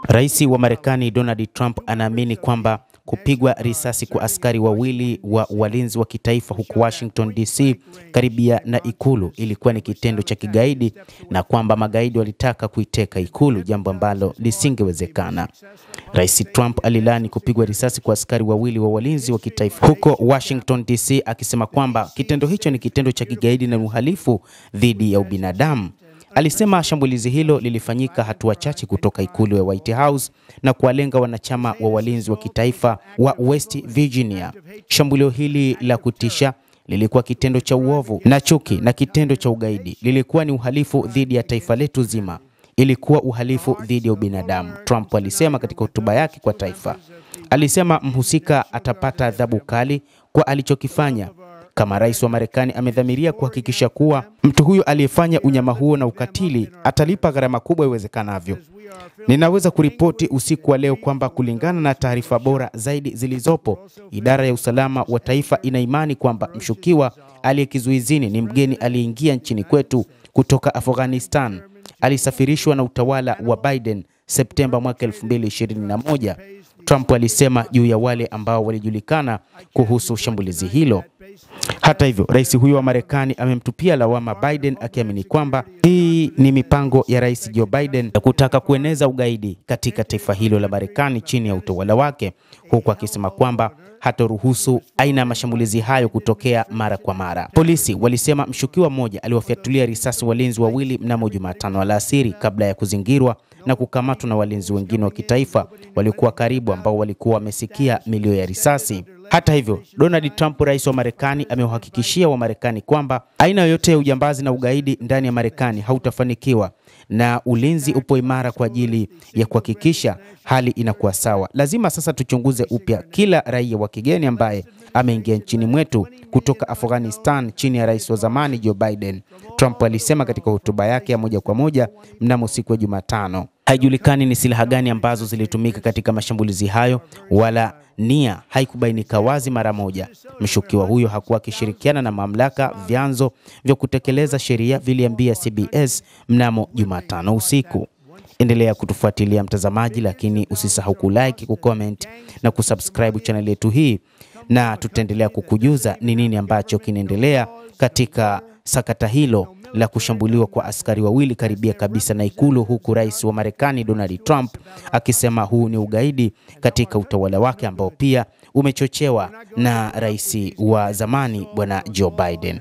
Rais wa Marekani Donald Trump anaamini kwamba kupigwa risasi kwa askari wawili wa walinzi wa kitaifa huko Washington DC karibia na ikulu ilikuwa ni kitendo cha kigaidi na kwamba magaidi walitaka kuiteka ikulu, jambo ambalo lisingewezekana. Rais Trump alilaani kupigwa risasi kwa askari wawili wa walinzi wa kitaifa huko Washington DC, akisema kwamba kitendo hicho ni kitendo cha kigaidi na uhalifu dhidi ya ubinadamu. Alisema shambulizi hilo lilifanyika hatua chache kutoka ikulu ya White House na kuwalenga wanachama wa walinzi wa kitaifa wa West Virginia. Shambulio hili la kutisha lilikuwa kitendo cha uovu na chuki na kitendo cha ugaidi. Lilikuwa ni uhalifu dhidi ya taifa letu zima. Ilikuwa uhalifu dhidi ya ubinadamu, Trump alisema katika hotuba yake kwa taifa. Alisema mhusika atapata adhabu kali kwa alichokifanya. Kama rais wa Marekani amedhamiria kuhakikisha kuwa mtu huyo aliyefanya unyama huo na ukatili atalipa gharama kubwa iwezekanavyo. Ninaweza kuripoti usiku wa leo kwamba kulingana na taarifa bora zaidi zilizopo, idara ya usalama wa taifa ina imani kwamba mshukiwa aliyekizuizini ni mgeni aliyeingia nchini kwetu kutoka Afghanistan. Alisafirishwa na utawala wa Biden Septemba mwaka 2021. Trump alisema juu ya wale ambao walijulikana kuhusu shambulizi hilo. Hata hivyo, rais huyo wa Marekani amemtupia lawama Biden, akiamini kwamba hii ni mipango ya rais Joe Biden ya kutaka kueneza ugaidi katika taifa hilo la Marekani chini ya utawala wake, huku akisema kwamba hataruhusu aina ya mashambulizi hayo kutokea mara kwa mara. Polisi walisema mshukiwa mmoja aliwafyatulia risasi walinzi wawili mnamo Jumatano alasiri kabla ya kuzingirwa na kukamatwa na walinzi wengine wa kitaifa waliokuwa karibu, ambao walikuwa wamesikia milio ya risasi. Hata hivyo, Donald Trump, rais wa Marekani, amewahakikishia wa Marekani kwamba aina yoyote ya ujambazi na ugaidi ndani ya Marekani hautafanikiwa na ulinzi upo imara kwa ajili ya kuhakikisha hali inakuwa sawa. Lazima sasa tuchunguze upya kila raia wa kigeni ambaye ameingia nchini mwetu kutoka Afghanistan chini ya rais wa zamani Joe Biden, Trump alisema katika hotuba yake ya moja kwa moja mnamo siku ya Jumatano. Haijulikani ni silaha gani ambazo zilitumika katika mashambulizi hayo, wala nia haikubainika wazi mara moja. Mshukiwa huyo hakuwa akishirikiana na mamlaka, vyanzo vya kutekeleza sheria viliambia CBS mnamo Jumatano usiku. Endelea kutufuatilia mtazamaji, lakini usisahau kulike, kucomment na kusubscribe channel yetu hii, na tutaendelea kukujuza ni nini ambacho kinaendelea katika sakata hilo la kushambuliwa kwa askari wawili karibia kabisa na ikulu, huku rais wa Marekani Donald Trump akisema huu ni ugaidi katika utawala wake ambao pia umechochewa na rais wa zamani bwana Joe Biden.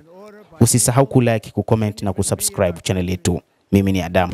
Usisahau kulike, kucomment na kusubscribe channel yetu. Mimi ni Adam.